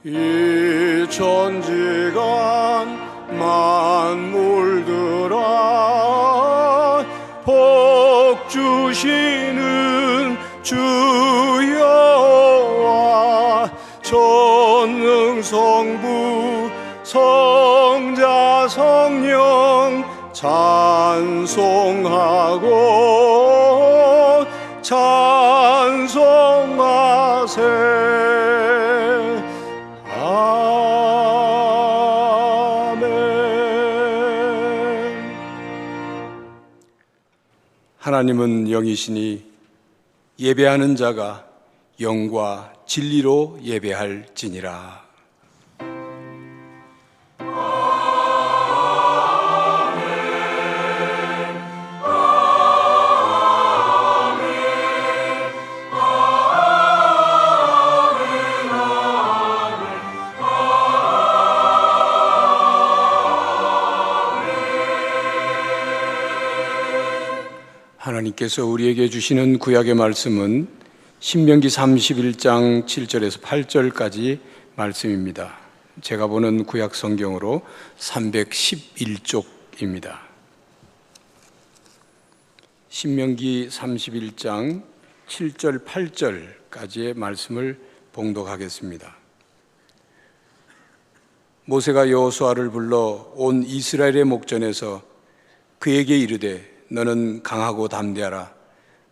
이 천지간 만물들아 복 주시는 주 여호와 전능성부 성자 성령 찬송하고 찬송하세. 아멘. 하나님은 영이시니 예배하는 자가 영과 진리로 예배할지니라. 하나님께서 우리에게 주시는 구약의 말씀은 신명기 31장 7절에서 8절까지 말씀입니다. 제가 보는 구약 성경으로 311쪽입니다. 신명기 31장 7절 8절까지의 말씀을 봉독하겠습니다. 모세가 여호수아를 불러 온 이스라엘의 목전에서 그에게 이르되 너는 강하고 담대하라.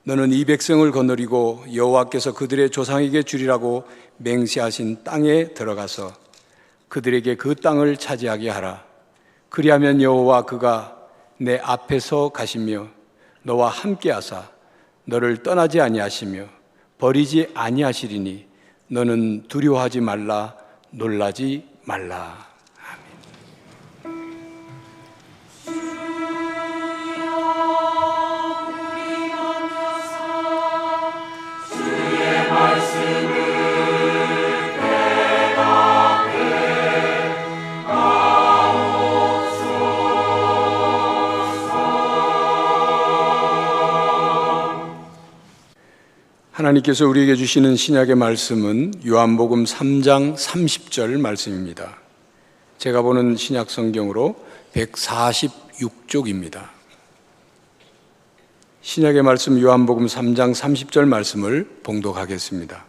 너는 이 백성을 거느리고 여호와께서 그들의 조상에게 주리라고 맹세하신 땅에 들어가서 그들에게 그 땅을 차지하게 하라. 그리하면 여호와 그가 내 앞에서 가시며 너와 함께하사 너를 떠나지 아니하시며 버리지 아니하시리니 너는 두려워하지 말라, 놀라지 말라. 하나님께서 우리에게 주시는 신약의 말씀은 요한복음 3장 30절 말씀입니다. 제가 보는 신약 성경으로 146쪽입니다. 신약의 말씀 요한복음 3장 30절 말씀을 봉독하겠습니다.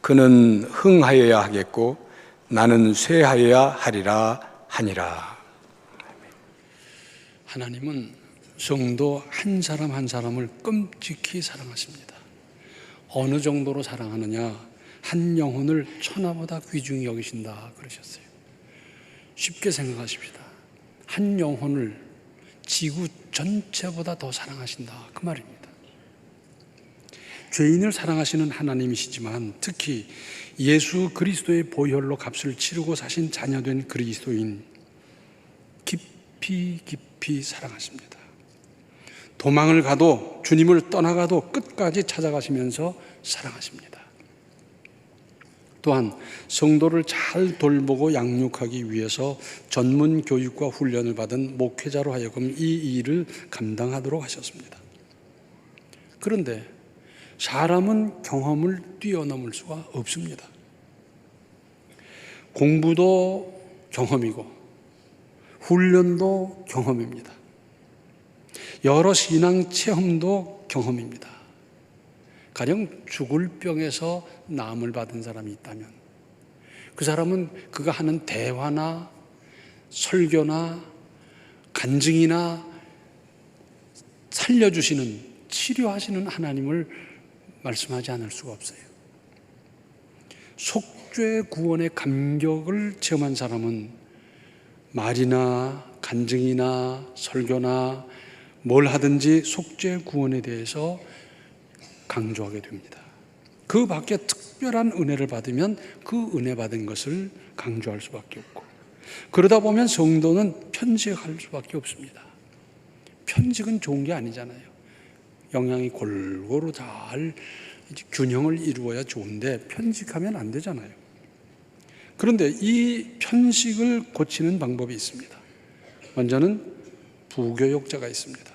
그는 흥하여야 하겠고 나는 쇠하여야 하리라 하니라. 하나님은 성도 한 사람 한 사람을 끔찍히 사랑하십니다. 어느 정도로 사랑하느냐? 한 영혼을 천하보다 귀중히 여기신다 그러셨어요. 쉽게 생각하십시다. 한 영혼을 지구 전체보다 더 사랑하신다 그 말입니다. 죄인을 사랑하시는 하나님이시지만 특히 예수 그리스도의 보혈로 값을 치르고 사신 자녀된 그리스도인 깊이 사랑하십니다. 도망을 가도 주님을 떠나가도 끝까지 찾아가시면서 사랑하십니다. 또한 성도를 잘 돌보고 양육하기 위해서 전문 교육과 훈련을 받은 목회자로 하여금 이 일을 감당하도록 하셨습니다. 그런데 사람은 경험을 뛰어넘을 수가 없습니다. 공부도 경험이고 훈련도 경험입니다. 여러 신앙 체험도 경험입니다. 가령 죽을 병에서 나음을 받은 사람이 있다면 그 사람은 그가 하는 대화나 설교나 간증이나 살려주시는 치료하시는 하나님을 말씀하지 않을 수가 없어요. 속죄 구원의 감격을 체험한 사람은 말이나 간증이나 설교나 뭘 하든지 속죄 구원에 대해서 강조하게 됩니다. 그 밖에 특별한 은혜를 받으면 그 은혜 받은 것을 강조할 수밖에 없고, 그러다 보면 성도는 편식할 수밖에 없습니다. 편식은 좋은 게 아니잖아요. 영양이 골고루 잘 균형을 이루어야 좋은데 편식하면 안 되잖아요. 그런데 이 편식을 고치는 방법이 있습니다. 먼저는 부교육자가 있습니다.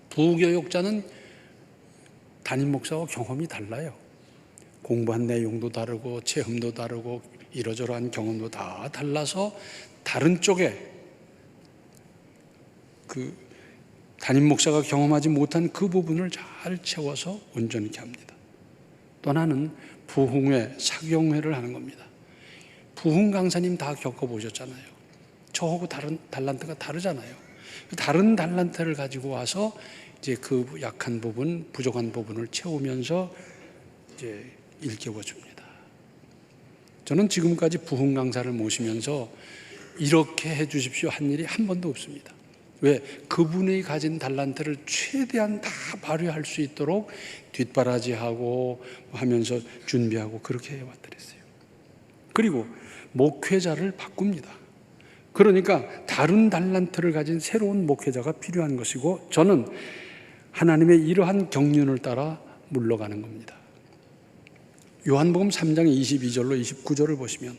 부교육자는 담임 목사와 경험이 달라요. 공부한 내용도 다르고 체험도 다르고 이러저러한 경험도 다 달라서 다른 쪽에 그 담임 목사가 경험하지 못한 그 부분을 잘 채워서 온전케 합니다. 또 하나는 부흥회, 사경회를 하는 겁니다. 부흥 강사님 다 겪어보셨잖아요. 저하고 다른 달란트가 다르잖아요. 다른 달란트를 가지고 와서 이제 그 약한 부분, 부족한 부분을 채우면서 이제 일깨워 줍니다. 저는 지금까지 부흥 강사를 모시면서 이렇게 해 주십시오 한 일이 한 번도 없습니다. 왜? 그분이 가진 달란트를 최대한 다 발휘할 수 있도록 뒷바라지하고 하면서 준비하고 그렇게 해왔더랬어요. 그리고 목회자를 바꿉니다. 그러니까 다른 달란트를 가진 새로운 목회자가 필요한 것이고, 저는 하나님의 이러한 경륜을 따라 물러가는 겁니다. 요한복음 3장 22절로 29절을 보시면,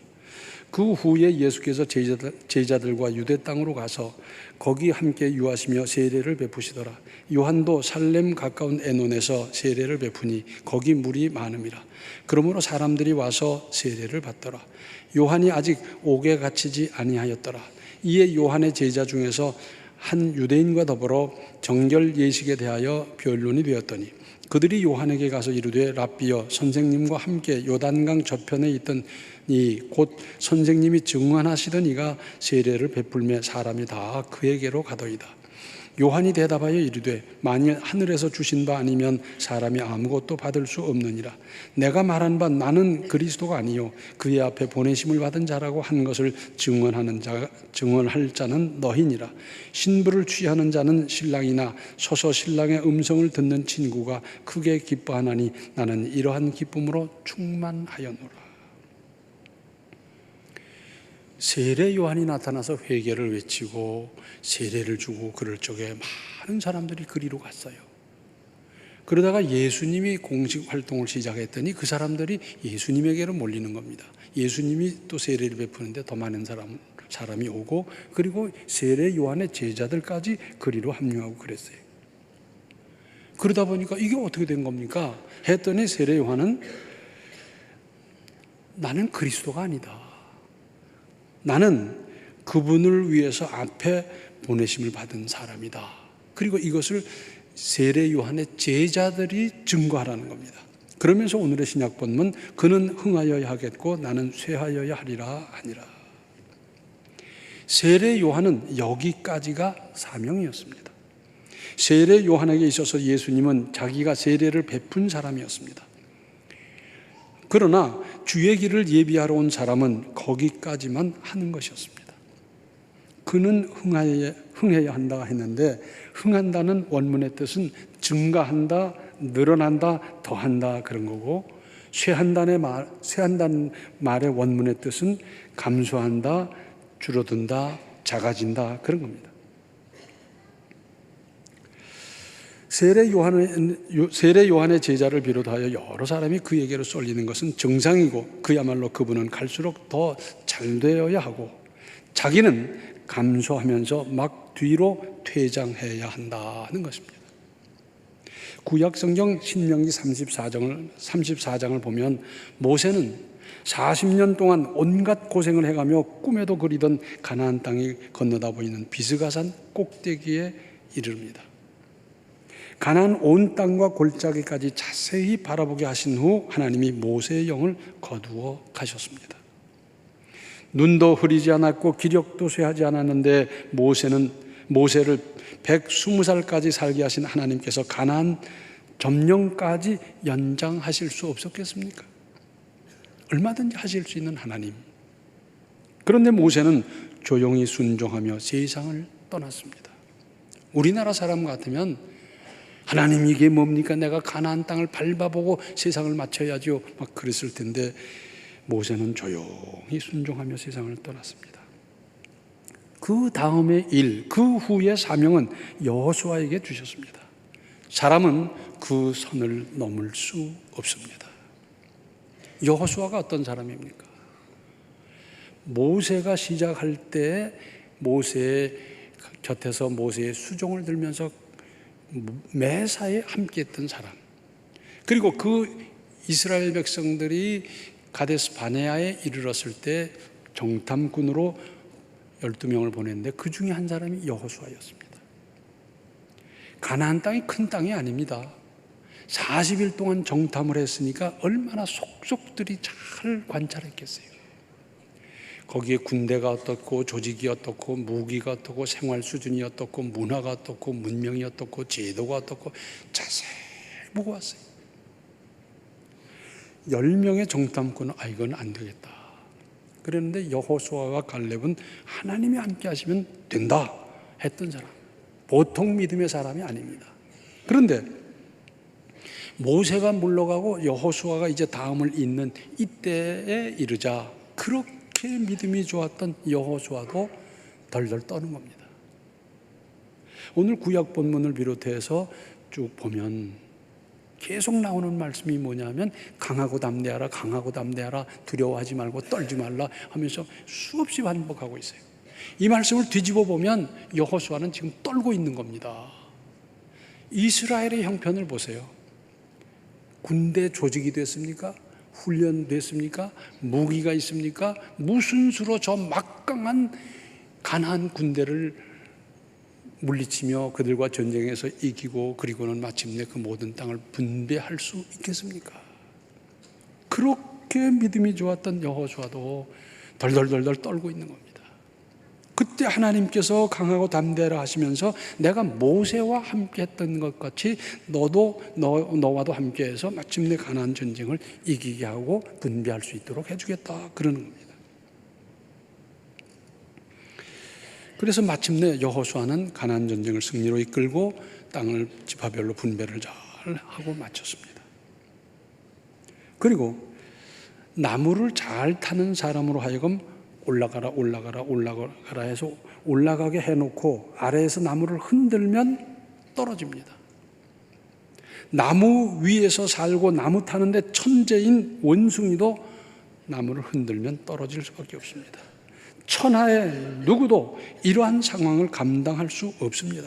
그 후에 예수께서 제자들과 유대 땅으로 가서 거기 함께 유하시며 세례를 베푸시더라. 요한도 살렘 가까운 에논에서 세례를 베푸니 거기 물이 많음이라. 그러므로 사람들이 와서 세례를 받더라. 요한이 아직 옥에 갇히지 아니하였더라. 이에 요한의 제자 중에서 한 유대인과 더불어 정결 예식에 대하여 변론이 되었더니, 그들이 요한에게 가서 이르되 랍비여, 선생님과 함께 요단강 저편에 있던 이 곧 선생님이 증언하시던 이가 세례를 베풀매 사람이 다 그에게로 가더이다. 요한이 대답하여 이르되 만일 하늘에서 주신 바 아니면 사람이 아무것도 받을 수 없느니라. 내가 말한 바 나는 그리스도가 아니요 그의 앞에 보내심을 받은 자라고 한 것을 증언할 자는 너희니라. 신부를 취하는 자는 신랑이나 서서 신랑의 음성을 듣는 친구가 크게 기뻐하나니 나는 이러한 기쁨으로 충만하였노라. 세례 요한이 나타나서 회개를 외치고 세례를 주고 그럴 적에 많은 사람들이 그리로 갔어요. 그러다가 예수님이 공식 활동을 시작했더니 그 사람들이 예수님에게로 몰리는 겁니다. 예수님이 또 세례를 베푸는데 더 많은 사람이 오고, 그리고 세례 요한의 제자들까지 그리로 합류하고 그랬어요. 그러다 보니까 이게 어떻게 된 겁니까? 했더니 세례 요한은 나는 그리스도가 아니다. 나는 그분을 위해서 앞에 보내심을 받은 사람이다. 그리고 이것을 세례 요한의 제자들이 증거하라는 겁니다. 그러면서 오늘의 신약 본문, 그는 흥하여야 하겠고 나는 쇠하여야 하리라 하니라. 세례 요한은 여기까지가 사명이었습니다. 세례 요한에게 있어서 예수님은 자기가 세례를 베푼 사람이었습니다. 그러나 주의 길을 예비하러 온 사람은 거기까지만 하는 것이었습니다. 그는 흥해야 한다 했는데, 흥한다는 원문의 뜻은 증가한다, 늘어난다, 더한다 그런 거고, 쇠한다는 말의 원문의 뜻은 감소한다, 줄어든다, 작아진다 그런 겁니다. 세례 요한의 제자를 비롯하여 여러 사람이 그에게로 쏠리는 것은 정상이고, 그야말로 그분은 갈수록 더 잘 되어야 하고 자기는 감소하면서 막 뒤로 퇴장해야 한다는 것입니다. 구약 성경 신명기 34장을 보면 모세는 40년 동안 온갖 고생을 해가며 꿈에도 그리던 가나안 땅이 건너다 보이는 비스가산 꼭대기에 이릅니다. 가나안 온 땅과 골짜기까지 자세히 바라보게 하신 후 하나님이 모세의 영을 거두어 가셨습니다. 눈도 흐리지 않았고 기력도 쇠하지 않았는데 모세를 120살까지 살게 하신 하나님께서 가나안 점령까지 연장하실 수 없었겠습니까? 얼마든지 하실 수 있는 하나님. 그런데 모세는 조용히 순종하며 세상을 떠났습니다. 우리나라 사람 같으면 하나님 이게 뭡니까? 내가 가나안 땅을 밟아보고 세상을 맞춰야죠. 막 그랬을 텐데 모세는 조용히 순종하며 세상을 떠났습니다. 그 다음의 일, 그 후의 사명은 여호수아에게 주셨습니다. 사람은 그 선을 넘을 수 없습니다. 여호수아가 어떤 사람입니까? 모세가 시작할 때 모세의 곁에서 모세의 수종을 들면서 매사에 함께했던 사람, 그리고 그 이스라엘 백성들이 가데스 바네아에 이르렀을 때 정탐꾼으로 12명을 보냈는데 그 중에 한 사람이 여호수아였습니다. 가나안 땅이 큰 땅이 아닙니다. 40일 동안 정탐을 했으니까 얼마나 속속들이 잘 관찰했겠어요. 거기에 군대가 어떻고 조직이 어떻고 무기가 어떻고 생활 수준이 어떻고 문화가 어떻고 문명이 어떻고 제도가 어떻고 자세히 보고 왔어요. 10명의 정탐꾼은 이건 안 되겠다. 그랬는데 여호수아와 갈렙은 하나님이 함께 하시면 된다 했던 사람, 보통 믿음의 사람이 아닙니다. 그런데 모세가 물러가고 여호수아가 이제 다음을 잇는 이때에 이르자 그렇게 믿음이 좋았던 여호수아도 덜덜 떠는 겁니다. 오늘 구약 본문을 비롯해서 쭉 보면 계속 나오는 말씀이 뭐냐면 강하고 담대하라, 강하고 담대하라, 두려워하지 말고 떨지 말라 하면서 수없이 반복하고 있어요. 이 말씀을 뒤집어 보면 여호수아는 지금 떨고 있는 겁니다. 이스라엘의 형편을 보세요. 군대 조직이 됐습니까? 훈련됐습니까? 무기가 있습니까? 무슨 수로 저 막강한 가나안 군대를 물리치며 그들과 전쟁에서 이기고 그리고는 마침내 그 모든 땅을 분배할 수 있겠습니까? 그렇게 믿음이 좋았던 여호수아도 덜덜덜덜 떨고 있는 겁니다. 그때 하나님께서 강하고 담대하라 하시면서 내가 모세와 함께 했던 것 같이 너와도 함께해서 마침내 가나안 전쟁을 이기게 하고 분배할 수 있도록 해주겠다 그러는 겁니다. 그래서 마침내 여호수아는 가나안 전쟁을 승리로 이끌고 땅을 지파별로 분배를 잘 하고 마쳤습니다. 그리고 나무를 잘 타는 사람으로 하여금 올라가라 해서 올라가게 해놓고 아래에서 나무를 흔들면 떨어집니다. 나무 위에서 살고 나무 타는데 천재인 원숭이도 나무를 흔들면 떨어질 수밖에 없습니다. 천하의 누구도 이러한 상황을 감당할 수 없습니다.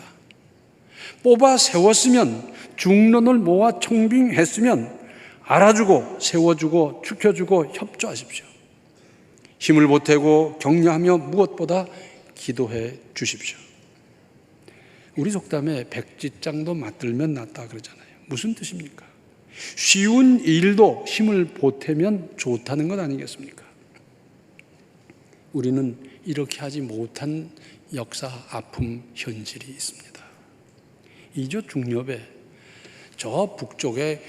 뽑아 세웠으면 중론을 모아 총빙했으면 알아주고 세워주고 축혀주고 협조하십시오. 힘을 보태고 격려하며 무엇보다 기도해 주십시오. 우리 속담에 백지장도 맞들면 낫다 그러잖아요. 무슨 뜻입니까? 쉬운 일도 힘을 보태면 좋다는 것 아니겠습니까? 우리는 이렇게 하지 못한 역사, 아픔, 현실이 있습니다. 이조 중엽에 저 북쪽의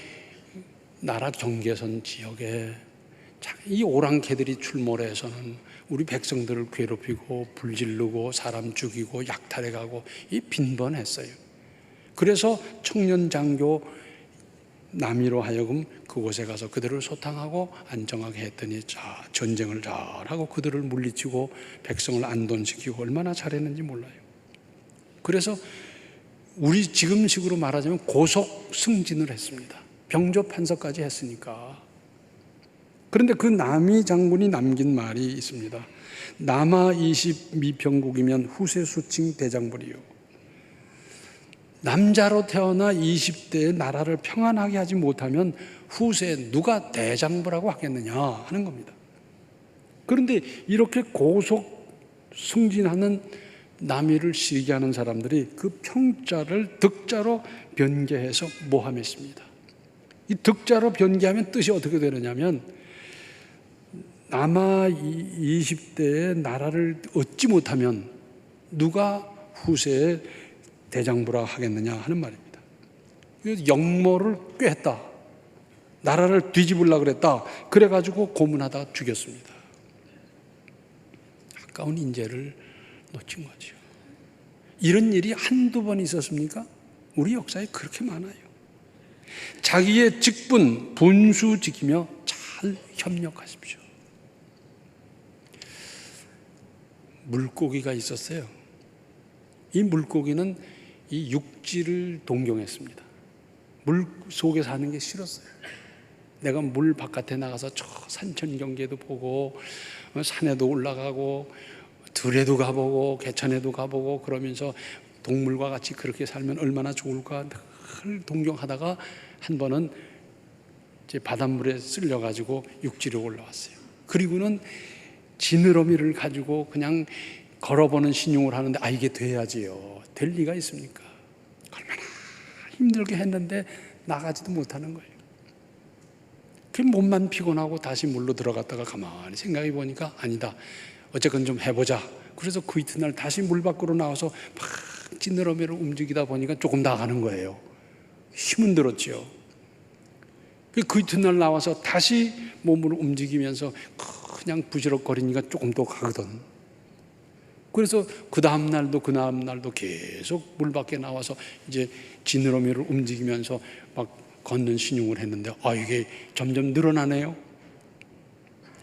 나라 경계선 지역에 이 오랑캐들이 출몰해서는 우리 백성들을 괴롭히고 불지르고 사람 죽이고 약탈해가고 이 빈번했어요. 그래서 청년 장교 남이로 하여금 그곳에 가서 그들을 소탕하고 안정하게 했더니 전쟁을 잘하고 그들을 물리치고 백성을 안돈시키고 얼마나 잘했는지 몰라요. 그래서 우리 지금식으로 말하자면 고속 승진을 했습니다. 병조 판서까지 했으니까. 그런데 그 남이 장군이 남긴 말이 있습니다. 남아 20 미평국이면 후세 수칭 대장벌이요. 남자로 태어나 20대에 나라를 평안하게 하지 못하면 후세에 누가 대장부라고 하겠느냐 하는 겁니다. 그런데 이렇게 고속 승진하는 남이를 시기하는 사람들이 그 평자를 득자로 변개해서 모함했습니다. 이 득자로 변개하면 뜻이 어떻게 되느냐면 남아 20대에 나라를 얻지 못하면 누가 후세에 대장부라 하겠느냐 하는 말입니다. 역모를 꾀했다. 나라를 뒤집으려고 그랬다. 그래가지고 고문하다가 죽였습니다. 아까운 인재를 놓친 거죠. 이런 일이 한두 번 있었습니까? 우리 역사에 그렇게 많아요. 자기의 직분, 분수 지키며 잘 협력하십시오. 물고기가 있었어요. 이 물고기는 이 육지를 동경했습니다. 물 속에 사는 게 싫었어요. 내가 물 바깥에 나가서 저 산천 경계도 보고 산에도 올라가고 들에도 가보고 개천에도 가보고 그러면서 동물과 같이 그렇게 살면 얼마나 좋을까 늘 동경하다가 한 번은 이제 바닷물에 쓸려가지고 육지로 올라왔어요. 그리고는 지느러미를 가지고 그냥 걸어보는 신용을 하는데 이게 돼야지요. 될 리가 있습니까? 얼마나 힘들게 했는데 나가지도 못하는 거예요. 그 몸만 피곤하고 다시 물로 들어갔다가 가만히 생각해 보니까 아니다. 어쨌건 좀 해보자. 그래서 그 이튿날 다시 물 밖으로 나와서 막 지느러미를 움직이다 보니까 조금 나가는 거예요. 힘은 들었죠. 그 이튿날 나와서 다시 몸을 움직이면서 그냥 부지럭거리니까 조금 더 가거든. 그래서 그 다음날도 계속 물 밖에 나와서 이제 지느러미를 움직이면서 막 걷는 신용을 했는데 이게 점점 늘어나네요.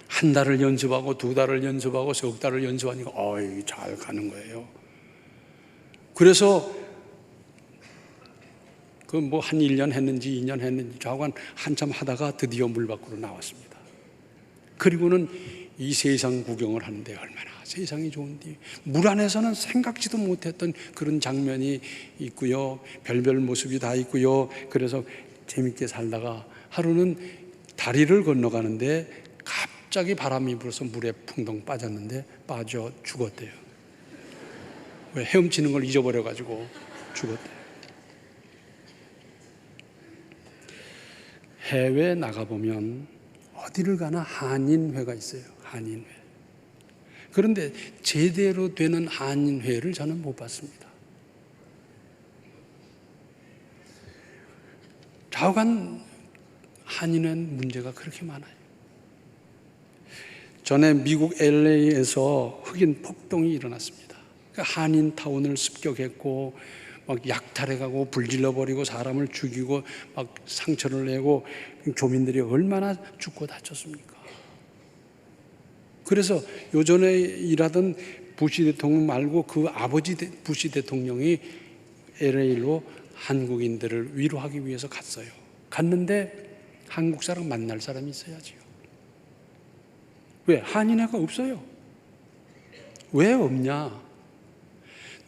한 달을 연습하고 두 달을 연습하고 석 달을 연습하니까 이게 잘 가는 거예요. 그래서 그 뭐 한 1년 했는지 2년 했는지 좌우간 한참 하다가 드디어 물 밖으로 나왔습니다. 그리고는 이 세상 구경을 하는데 얼마나 세상이 좋은지, 물 안에서는 생각지도 못했던 그런 장면이 있고요. 별별 모습이 다 있고요. 그래서 재밌게 살다가 하루는 다리를 건너가는데 갑자기 바람이 불어서 물에 풍덩 빠졌는데 빠져 죽었대요. 왜? 헤엄치는 걸 잊어버려가지고 죽었대요. 해외에 나가보면 어디를 가나 한인회가 있어요. 한인회. 그런데 제대로 되는 한인회를 저는 못 봤습니다. 좌우간 한인회는 문제가 그렇게 많아요. 전에 미국 LA에서 흑인 폭동이 일어났습니다. 한인타운을 습격했고 막 약탈해가고 불질러버리고 사람을 죽이고 막 상처를 내고 교민들이 얼마나 죽고 다쳤습니까? 그래서 요전에 일하던 부시 대통령 말고 그 아버지 부시 대통령이 LA로 한국인들을 위로하기 위해서 갔어요. 갔는데 한국 사람 만날 사람이 있어야지요. 왜? 한인회가 없어요. 왜 없냐?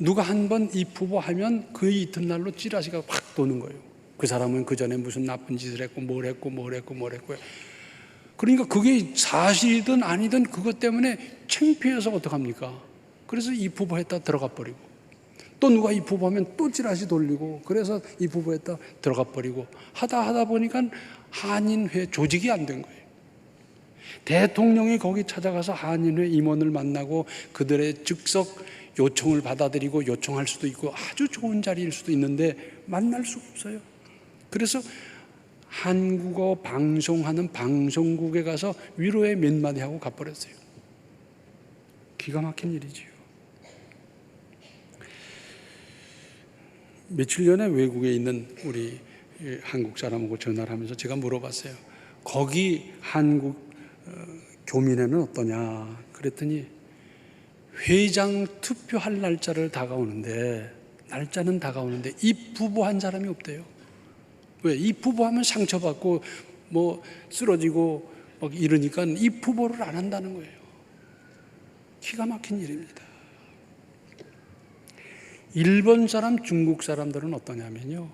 누가 한번 입후보 하면 그 이튿날로 찌라시가 확 도는 거예요. 그 사람은 그 전에 무슨 나쁜 짓을 했고 뭘 했고요. 그러니까 그게 사실이든 아니든 그것 때문에 창피해서 어떡합니까? 그래서 입후보 했다 들어가 버리고, 또 누가 입후보 하면 또 찌라시 돌리고, 그래서 입후보 했다 들어가 버리고 하다 보니까 한인회 조직이 안 된 거예요. 대통령이 거기 찾아가서 한인회 임원을 만나고 그들의 즉석 요청을 받아들이고 요청할 수도 있고 아주 좋은 자리일 수도 있는데 만날 수가 없어요. 그래서 한국어 방송하는 방송국에 가서 위로의 몇 마디 하고 가버렸어요. 기가 막힌 일이지요. 며칠 전에 외국에 있는 우리 한국 사람하고 전화를 하면서 제가 물어봤어요. 거기 한국 교민회는 어떠냐 그랬더니 회장 투표할 날짜는 다가오는데 입후보한 사람이 없대요. 왜? 입후보하면 상처받고 뭐 쓰러지고 막 이러니까 입후보를 안 한다는 거예요. 기가 막힌 일입니다. 일본 사람, 중국 사람들은 어떠냐면요,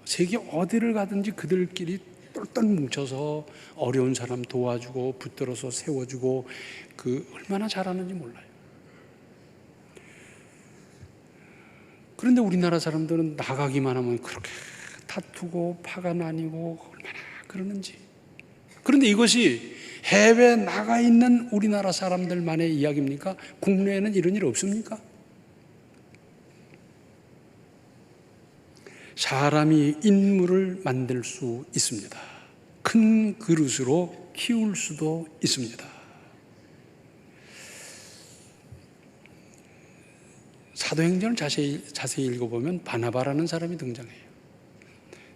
세계 어디를 가든지 그들끼리 똘똘 뭉쳐서 어려운 사람 도와주고 붙들어서 세워주고 얼마나 잘하는지 몰라요. 그런데 우리나라 사람들은 나가기만 하면 그렇게 다투고 파가 나뉘고 얼마나 그러는지. 그런데 이것이 해외에 나가 있는 우리나라 사람들만의 이야기입니까? 국내에는 이런 일 없습니까? 사람이 인물을 만들 수 있습니다. 큰 그릇으로 키울 수도 있습니다. 사도행전을 자세히 읽어보면 바나바라는 사람이 등장해요.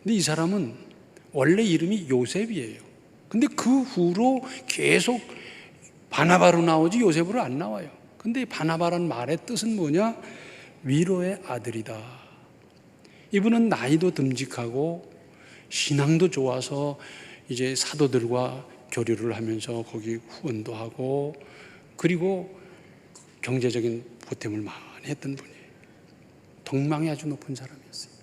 근데 이 사람은 원래 이름이 요셉이에요. 근데 그 후로 계속 바나바로 나오지 요셉으로 안 나와요. 근데 바나바란 말의 뜻은 뭐냐? 위로의 아들이다. 이분은 나이도 듬직하고 신앙도 좋아서 이제 사도들과 교류를 하면서 거기 후원도 하고 그리고 경제적인 보탬을 많이 했던 분이에요. 덕망이 아주 높은 사람이었어요.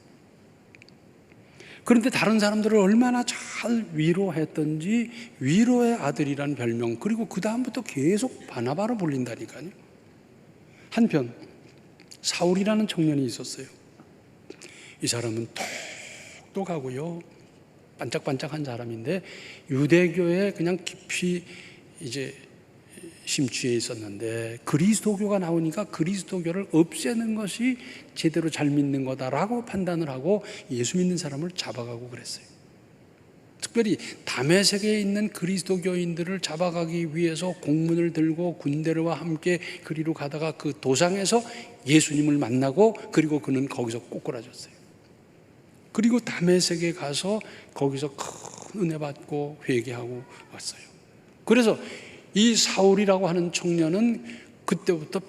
그런데 다른 사람들을 얼마나 잘 위로했던지 위로의 아들이라는 별명, 그리고 그 다음부터 계속 바나바로 불린다니까요. 한편 사울이라는 청년이 있었어요. 이 사람은 똑똑하고요, 반짝반짝한 사람인데 유대교에 그냥 깊이 이제 심취해 있었는데, 그리스도교가 나오니까 그리스도교를 없애는 것이 제대로 잘 믿는 거다라고 판단을 하고 예수 믿는 사람을 잡아가고 그랬어요. 특별히 다메섹에 있는 그리스도교인들을 잡아가기 위해서 공문을 들고 군대와 함께 그리로 가다가 그 도상에서 예수님을 만나고, 그리고 그는 거기서 꼬꾸라졌어요. 그리고 다메섹에 가서 거기서 큰 은혜 받고 회개하고 왔어요. 그래서 이 사울이라고 하는 청년은 그때부터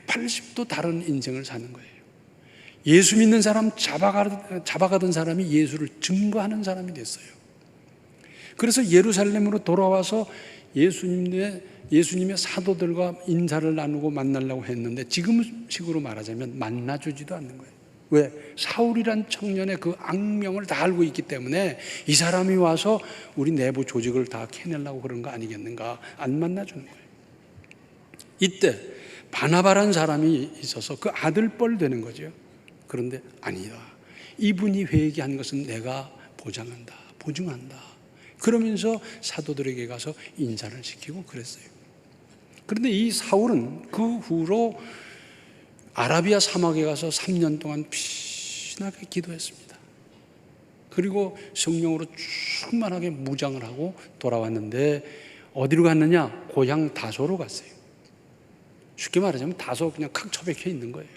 180도 다른 인생을 사는 거예요. 예수 믿는 사람 잡아가던 사람이 예수를 증거하는 사람이 됐어요. 그래서 예루살렘으로 돌아와서 예수님의 사도들과 인사를 나누고 만나려고 했는데, 지금식으로 말하자면 만나주지도 않는 거예요. 왜? 사울이란 청년의 그 악명을 다 알고 있기 때문에 이 사람이 와서 우리 내부 조직을 다 캐내려고 그런 거 아니겠는가, 안 만나주는 거예요. 이때 바나바라는 사람이 있어서 그 아들뻘 되는 거죠. 그런데 아니다, 이분이 회개한 것은 내가 보장한다, 보증한다, 그러면서 사도들에게 가서 인사를 시키고 그랬어요. 그런데 이 사울은 그 후로 아라비아 사막에 가서 3년 동안 피신하게 기도했습니다. 그리고 성령으로 충만하게 무장을 하고 돌아왔는데, 어디로 갔느냐? 고향 다소로 갔어요. 쉽게 말하자면 다소 그냥 칵 처박혀 있는 거예요.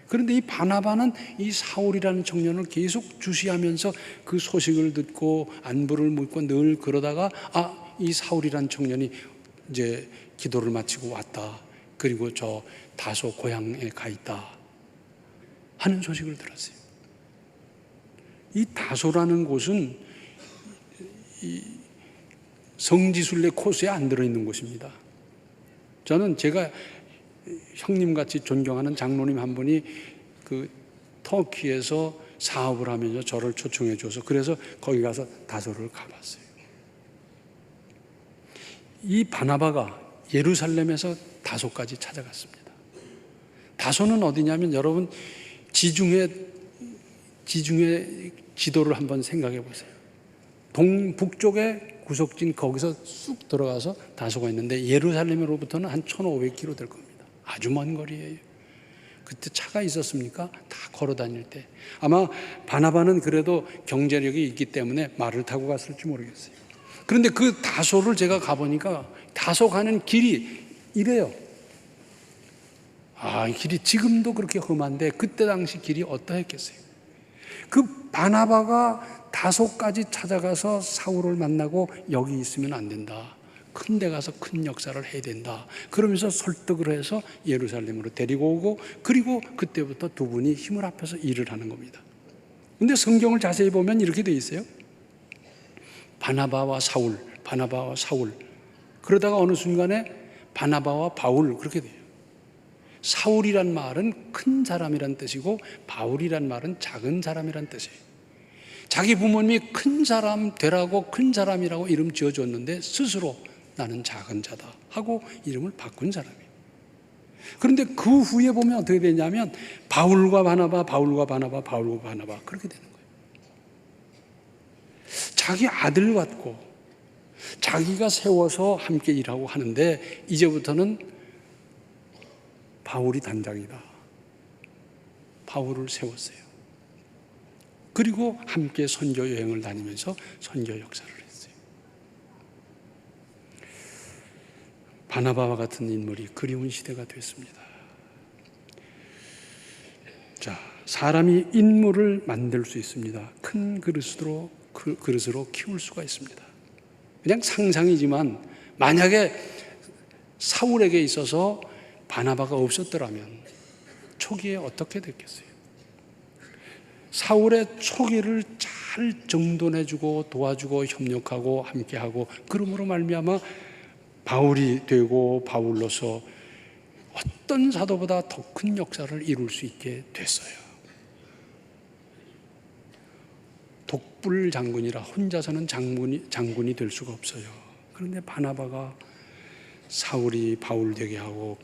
그런데 이 바나바는 이 사울이라는 청년을 계속 주시하면서 그 소식을 듣고 안부를 묻고 늘 그러다가, 이 사울이라는 청년이 이제 기도를 마치고 왔다, 그리고 저 다소 고향에 가 있다 하는 소식을 들었어요. 이 다소라는 곳은 이 성지순례 코스에 안 들어있는 곳입니다. 저는 제가 형님같이 존경하는 장로님 한 분이 그 터키에서 사업을 하면서 저를 초청해 줘서, 그래서 거기 가서 다소를 가봤어요. 이 바나바가 예루살렘에서 다소까지 찾아갔습니다. 다소는 어디냐면, 여러분 지중해 지도를 한번 생각해 보세요. 북쪽에 구석진 거기서 쑥 들어가서 다소가 있는데, 예루살렘으로부터는 한 1,500km 될 겁니다. 아주 먼 거리예요. 그때 차가 있었습니까? 다 걸어 다닐 때. 아마 바나바는 그래도 경제력이 있기 때문에 말을 타고 갔을지 모르겠어요. 그런데 그 다소를 제가 가보니까 다소 가는 길이 이래요. 이 길이 지금도 그렇게 험한데 그때 당시 길이 어떠했겠어요? 그 바나바가 다소까지 찾아가서 사울을 만나고, 여기 있으면 안 된다, 큰 데 가서 큰 역사를 해야 된다, 그러면서 설득을 해서 예루살렘으로 데리고 오고, 그리고 그때부터 두 분이 힘을 합해서 일을 하는 겁니다. 그런데 성경을 자세히 보면 이렇게 돼 있어요. 바나바와 사울, 바나바와 사울. 그러다가 어느 순간에 바나바와 바울, 그렇게 돼요. 사울이란 말은 큰 사람이란 뜻이고, 바울이란 말은 작은 사람이란 뜻이에요. 자기 부모님이 큰 사람 되라고 큰 사람이라고 이름 지어줬는데, 스스로 나는 작은 자다 하고 이름을 바꾼 사람이에요. 그런데 그 후에 보면 어떻게 되냐면, 바울과 바나바, 바울과 바나바, 바울과 바나바, 그렇게 되는 거예요. 자기 아들 같고 자기가 세워서 함께 일하고 하는데, 이제부터는 바울이 단장이다, 바울을 세웠어요. 그리고 함께 선교 여행을 다니면서 선교 역사를 했어요. 바나바와 같은 인물이 그리운 시대가 됐습니다. 자, 사람이 인물을 만들 수 있습니다. 큰 그릇으로 키울 수가 있습니다. 그냥 상상이지만, 만약에 사울에게 있어서 바나바가 없었더라면 초기에 어떻게 됐겠어요? 사울의 초기를 잘 정돈해주고 도와주고 협력하고 함께하고, 그러므로 말미암아 바울이 되고 바울로서 어떤 사도보다 더 큰 역사를 이룰 수 있게 됐어요. 독불 장군이라 혼자서는 장군이 될 수가 없어요. 그런데 바나바가 사울이 바울 되게 하고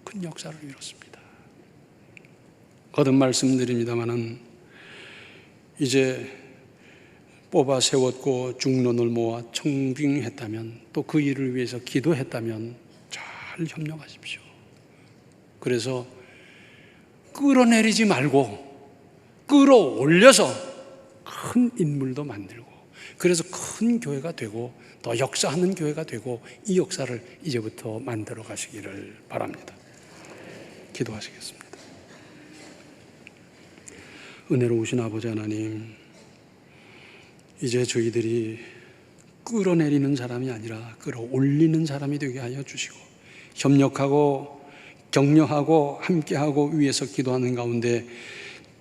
큰 역사를 이뤘습니다. 거듭 말씀드립니다마는 이제 뽑아 세웠고 중론을 모아 청빙했다면, 또 그 일을 위해서 기도했다면 잘 협력하십시오. 그래서 끌어내리지 말고 끌어올려서 큰 인물도 만들고, 그래서 큰 교회가 되고 더 역사하는 교회가 되고, 이 역사를 이제부터 만들어 가시기를 바랍니다. 기도하시겠습니다. 은혜로우신 아버지 하나님, 이제 저희들이 끌어내리는 사람이 아니라 끌어올리는 사람이 되게 하여 주시고, 협력하고 격려하고 함께하고 위해서 기도하는 가운데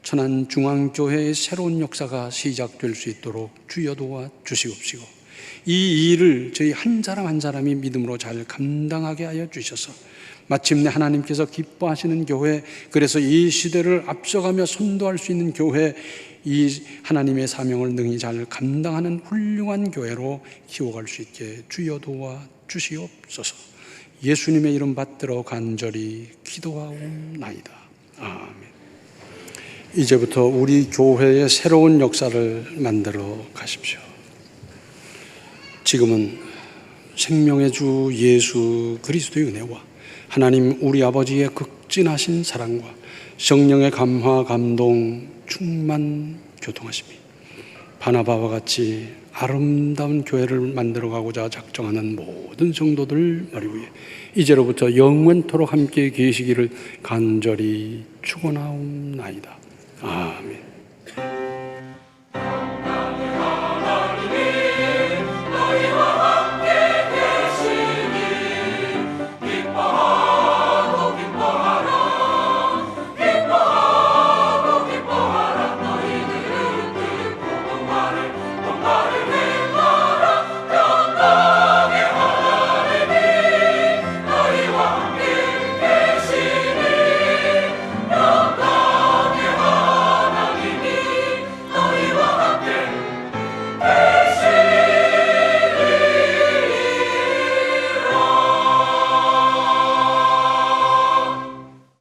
천안중앙교회의 새로운 역사가 시작될 수 있도록 주여 도와 주시옵시고, 이 일을 저희 한 사람 한 사람이 믿음으로 잘 감당하게 하여 주셔서 마침내 하나님께서 기뻐하시는 교회, 그래서 이 시대를 앞서가며 선도할 수 있는 교회, 이 하나님의 사명을 능히 잘 감당하는 훌륭한 교회로 키워갈 수 있게 주여 도와 주시옵소서. 예수님의 이름 받들어 간절히 기도하옵나이다. 아멘. 이제부터 우리 교회의 새로운 역사를 만들어 가십시오. 지금은 생명의 주 예수 그리스도의 은혜와 하나님 우리 아버지의 극진하신 사랑과 성령의 감화 감동 충만 교통하심이 바나바와 같이 아름다운 교회를 만들어가고자 작정하는 모든 성도들 머리 위에 이제로부터 영원토록 함께 계시기를 간절히 축원하옵나이다. 아멘.